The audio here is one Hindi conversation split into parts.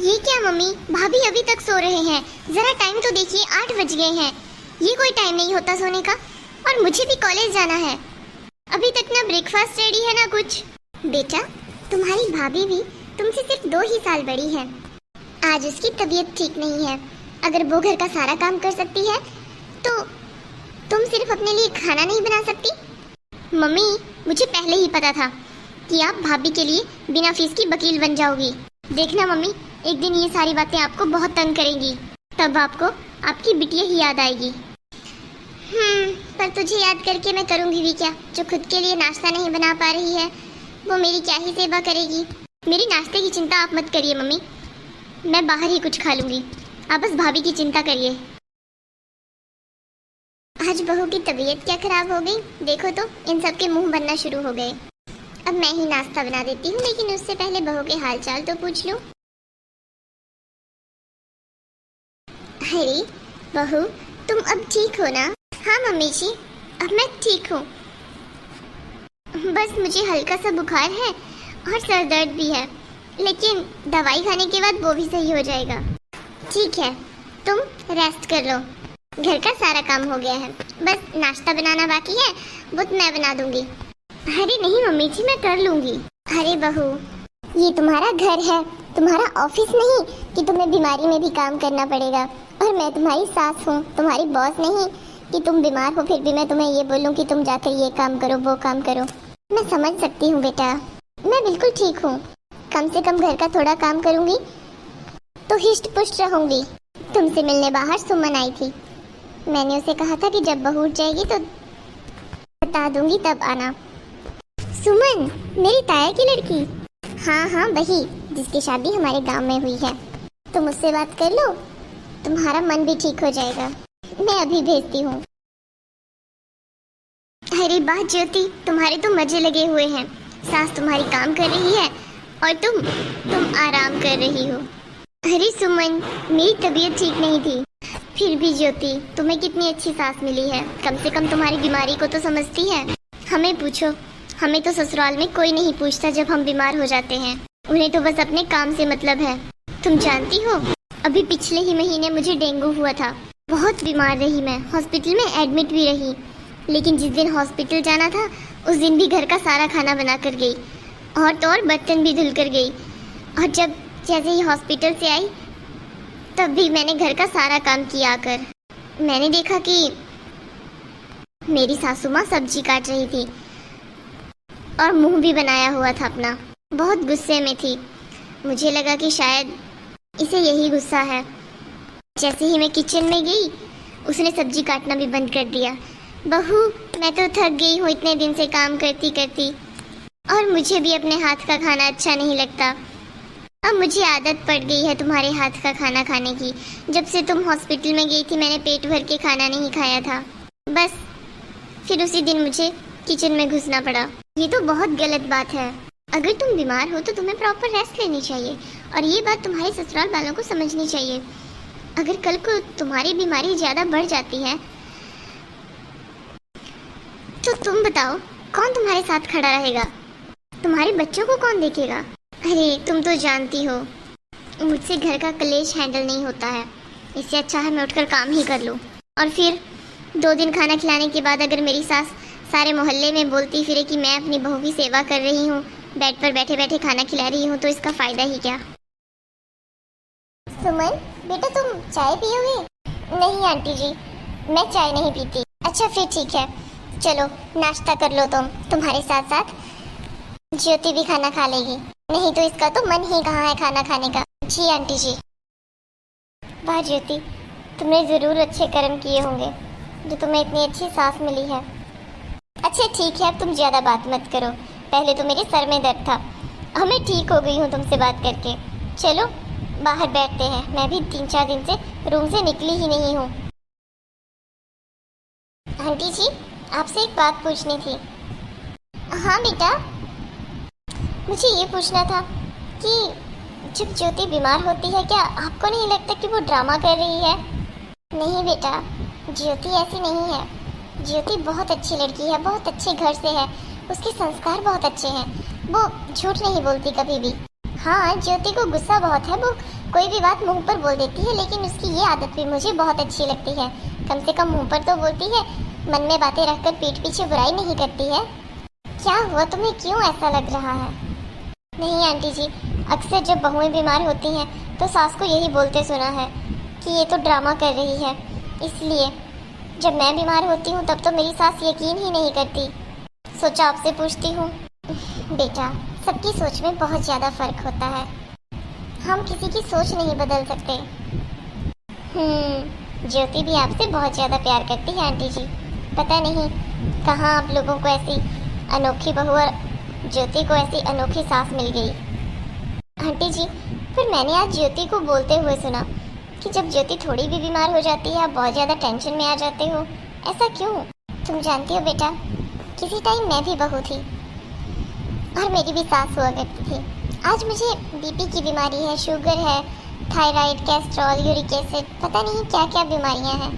ये क्या मम्मी, भाभी अभी तक सो रहे हैं। जरा टाइम तो देखिए, 8 बज गए हैं। ये कोई टाइम नहीं होता सोने का। और मुझे भी कॉलेज जाना है। अभी तक ना ब्रेकफास्ट रेडी है ना कुछ। बेटा, तुम्हारी भाभी भी तुमसे सिर्फ 2 ही साल बड़ी है। आज उसकी तबीयत ठीक नहीं है। अगर वो घर का सारा काम कर सकती है तो तुम सिर्फ अपने लिए खाना नहीं बना सकती। मम्मी, मुझे पहले ही पता था कि आप भाभी के लिए बिना फीस की वकील बन जाओगी। देखना मम्मी, एक दिन ये सारी बातें आपको बहुत तंग करेंगी। तब आपको आपकी बिटिया ही याद आएगी। पर तुझे याद करके मैं करूँगी भी क्या? जो खुद के लिए नाश्ता नहीं बना पा रही है वो मेरी क्या ही सेवा करेगी। मेरी नाश्ते की चिंता आप मत करिए मम्मी, मैं बाहर ही कुछ खा लूँगी। आप बस भाभी की चिंता करिए। आज बहू की तबीयत क्या खराब हो गई, देखो तो इन सब के मुंह बनना शुरू हो गए। अब मैं ही नाश्ता बना देती हूँ, लेकिन उससे पहले बहू के हालचाल तो पूछ लूं। अरे बहू, तुम अब ठीक हो ना? हाँ मम्मी जी, अब मैं ठीक हूँ। बस मुझे हल्का सा बुखार है और सर दर्द भी है, लेकिन दवाई खाने के बाद वो भी सही हो जाएगा। ठीक है, तुम रेस्ट कर लो। घर का सारा काम हो गया है, बस नाश्ता बनाना बाकी है, वो तो मैं बना दूंगी। अरे नहीं मम्मी जी, मैं कर लूंगी। अरे बहू, ये तुम्हारा घर है, तुम्हारा ऑफिस नहीं कि तुम्हें बीमारी में भी काम करना पड़ेगा। और मैं तुम्हारी सास हूँ, तुम्हारी बॉस नहीं कि तुम बीमार हो फिर भी मैं तुम्हें ये बोलूँ कि तुम जाकर ये काम करो वो काम करो। मैं समझ सकती हूँ बेटा, मैं बिल्कुल ठीक हूँ। कम से कम घर का थोड़ा काम करूँगी तो हिष्ट पुष्ट रहूँगी। तुमसे मिलने बाहर सुमन आई थी, मैंने उसे कहा था कि जब बहू उठ जाएगी तो बता दूंगी, तब आना। सुमन, मेरी ताया की लड़की? हाँ हाँ, वही जिसकी शादी हमारे गांव में हुई है। तुम उससे बात कर लो, तुम्हारा मन भी ठीक हो जाएगा। मैं अभी भेजती हूँ। अरे वाह ज्योति, तुम्हारे तो मजे लगे हुए हैं। सास तुम्हारी काम कर रही है और तुम आराम कर रही हो। अरे सुमन, मेरी तबीयत ठीक नहीं थी। फिर भी ज्योति, तुम्हें कितनी अच्छी सास मिली है। कम से कम तुम्हारी बीमारी को तो समझती है। हमें पूछो, हमें तो ससुराल में कोई नहीं पूछता जब हम बीमार हो जाते हैं। उन्हें तो बस अपने काम से मतलब है। तुम जानती हो, अभी पिछले ही महीने मुझे डेंगू हुआ था। बहुत बीमार रही मैं, हॉस्पिटल में एडमिट भी रही। लेकिन जिस दिन हॉस्पिटल जाना था उस दिन भी घर का सारा खाना बना कर गई और तो और बर्तन भी धुल कर गई। और जब जैसे ही हॉस्पिटल से आई तब भी मैंने घर का सारा काम किया आकर। मैंने देखा कि मेरी सासू माँ सब्जी काट रही थी और मुंह भी बनाया हुआ था अपना। बहुत गुस्से में थी। मुझे लगा कि शायद इसे यही गुस्सा है। जैसे ही मैं किचन में गई उसने सब्जी काटना भी बंद कर दिया। बहू, मैं तो थक गई हूँ इतने दिन से काम करती करती, और मुझे भी अपने हाथ का खाना अच्छा नहीं लगता। अब मुझे आदत पड़ गई है तुम्हारे हाथ का खाना खाने की। जब से तुम हॉस्पिटल में गई थी मैंने पेट भर के खाना नहीं खाया था। बस फिर उसी दिन मुझे किचन में घुसना पड़ा। ये तो बहुत गलत बात है। अगर तुम बीमार हो तो तुम्हें प्रॉपर रेस्ट लेनी चाहिए, और ये बात तुम्हारे ससुराल वालों को समझनी चाहिए। अगर कल को तुम्हारी बीमारी ज़्यादा बढ़ जाती है तो तुम बताओ, कौन तुम्हारे साथ खड़ा रहेगा? तुम्हारे बच्चों को कौन देखेगा? अरे तुम तो जानती हो मुझसे घर का कलेश हैंडल नहीं होता है। इससे अच्छा है मैं उठकर काम ही कर लूँ। और फिर 2 दिन खाना खिलाने के बाद अगर मेरी सास सारे मोहल्ले में बोलती फिरे कि मैं अपनी बहू की सेवा कर रही हूँ, बेड पर बैठे बैठे खाना खिला रही हूँ, तो इसका फ़ायदा ही क्या? सुमन बेटा, तुम चाय पियोगे? नहीं आंटी जी, मैं चाय नहीं पीती। अच्छा फिर ठीक है, चलो नाश्ता कर लो। तुम्हारे साथ साथ ज्योति भी खाना खा लेगी। नहीं तो इसका तो मन ही कहाँ है खाना खाने का। जी आंटी जी। वाह ज्योति, तुमने ज़रूर अच्छे कर्म किए होंगे जो तुम्हें इतनी अच्छी सास मिली है। अच्छा ठीक है, अब तुम ज़्यादा बात मत करो। पहले तो मेरे सर में दर्द था, अब मैं ठीक हो गई हूँ तुमसे बात करके। चलो बाहर बैठते हैं, मैं भी 3-4 दिन से रूम से निकली ही नहीं हूँ। आंटी जी, आपसे एक बात पूछनी थी। हाँ बेटा, मुझे ये पूछना था कि जब ज्योति बीमार होती है क्या आपको नहीं लगता कि वो ड्रामा कर रही है? नहीं बेटा, ज्योति ऐसी नहीं है। ज्योति बहुत अच्छी लड़की है, बहुत अच्छे घर से है, उसके संस्कार बहुत अच्छे हैं। वो झूठ नहीं बोलती कभी भी। हाँ, ज्योति को गुस्सा बहुत है। वो कोई भी बात मुंह पर बोल देती है, लेकिन उसकी ये आदत भी मुझे बहुत अच्छी लगती है। कम से कम मुंह पर तो बोलती है, मन में बातें रखकर पीठ पीछे बुराई नहीं करती है। क्या हुआ, तुम्हें क्यों ऐसा लग रहा है? नहीं आंटी जी, अक्सर जब बहुएं बीमार होती हैं तो सास को यही बोलते सुना है कि ये तो ड्रामा कर रही है। इसलिए जब मैं बीमार होती हूँ तब तो मेरी सास यकीन ही नहीं करती। सोचा आपसे पूछती हूँ। बेटा, सबकी सोच में बहुत ज़्यादा फर्क होता है। हम किसी की सोच नहीं बदल सकते। ज्योति भी आपसे बहुत ज़्यादा प्यार करती है आंटी जी। पता नहीं कहाँ आप लोगों को ऐसी अनोखी बहू और ज्योति को ऐसी अनोखी सास मिल गई। आंटी जी, फिर मैंने आज ज्योति को बोलते हुए सुना कि जब ज्योति थोड़ी भी बीमार हो जाती है आप बहुत ज़्यादा टेंशन में आ जाते हो। ऐसा क्यों? तुम जानती हो बेटा, किसी टाइम मैं भी बहू थी और मेरी भी सास हुआ करती थी। आज मुझे बीपी की बीमारी है, शुगर है, थायराइड, कैस्ट्रॉल, यूरिक एसिड, पता नहीं क्या क्या बीमारियां हैं।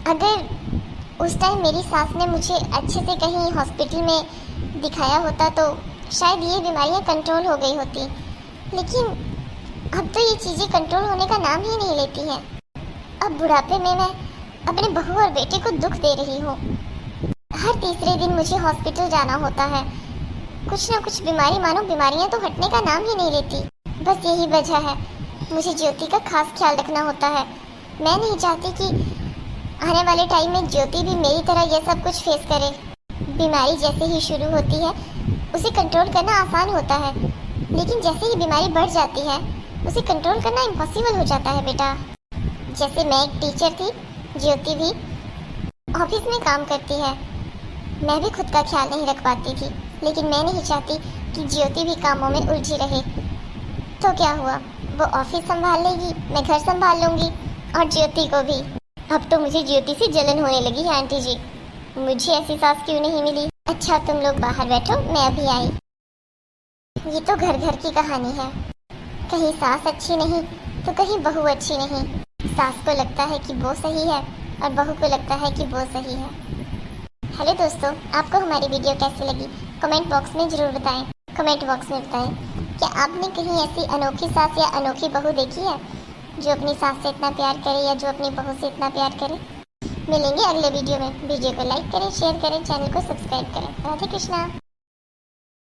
अगर उस टाइम मेरी सास ने मुझे अच्छे से कहीं हॉस्पिटल में दिखाया होता तो शायद ये बीमारियां कंट्रोल हो गई होती। लेकिन अब तो ये चीज़ें कंट्रोल होने का नाम ही नहीं लेती हैं। अब बुढ़ापे में मैं अपने बहू और बेटे को दुख दे रही हूँ। हर तीसरे दिन मुझे हॉस्पिटल जाना होता है। कुछ ना कुछ बीमारी, मानो बीमारियां तो हटने का नाम ही नहीं लेती। बस यही वजह है, मुझे ज्योति का खास ख्याल रखना होता है। मैं नहीं चाहती कि आने वाले टाइम में ज्योति भी मेरी तरह यह सब कुछ फेस करे। बीमारी जैसे ही शुरू होती है उसे कंट्रोल करना आसान होता है, लेकिन जैसे ही बीमारी बढ़ जाती है उसे कंट्रोल करना इम्पॉसिबल हो जाता है बेटा। जैसे मैं एक टीचर थी, ज्योति भी ऑफिस में काम करती है। मैं भी खुद का ख्याल नहीं रख पाती थी, लेकिन मैं नहीं चाहती कि ज्योति भी कामों में उलझी रहे। तो क्या हुआ, वो ऑफिस संभाल लेगी, मैं घर संभाल लूँगी और ज्योति को भी। अब तो मुझे ज्योति से जलन होने लगी है आंटी जी। मुझे ऐसी सास क्यों नहीं मिली? अच्छा तुम लोग बाहर बैठो, मैं अभी आई। ये तो घर घर की कहानी है। कहीं सास अच्छी नहीं तो कहीं बहू अच्छी नहीं। सास को लगता है कि वो सही है और बहू को लगता है कि वो सही है। हेलो दोस्तों, आपको हमारी वीडियो कैसी लगी कमेंट बॉक्स में ज़रूर बताएं। कमेंट बॉक्स में बताएं, क्या आपने कहीं ऐसी अनोखी सास या अनोखी बहू देखी है जो अपनी सास से इतना प्यार करे या जो अपनी बहू से इतना प्यार करे? मिलेंगे अगले वीडियो में। वीडियो को लाइक करें, शेयर करें, चैनल को सब्सक्राइब करें। राधे कृष्णा।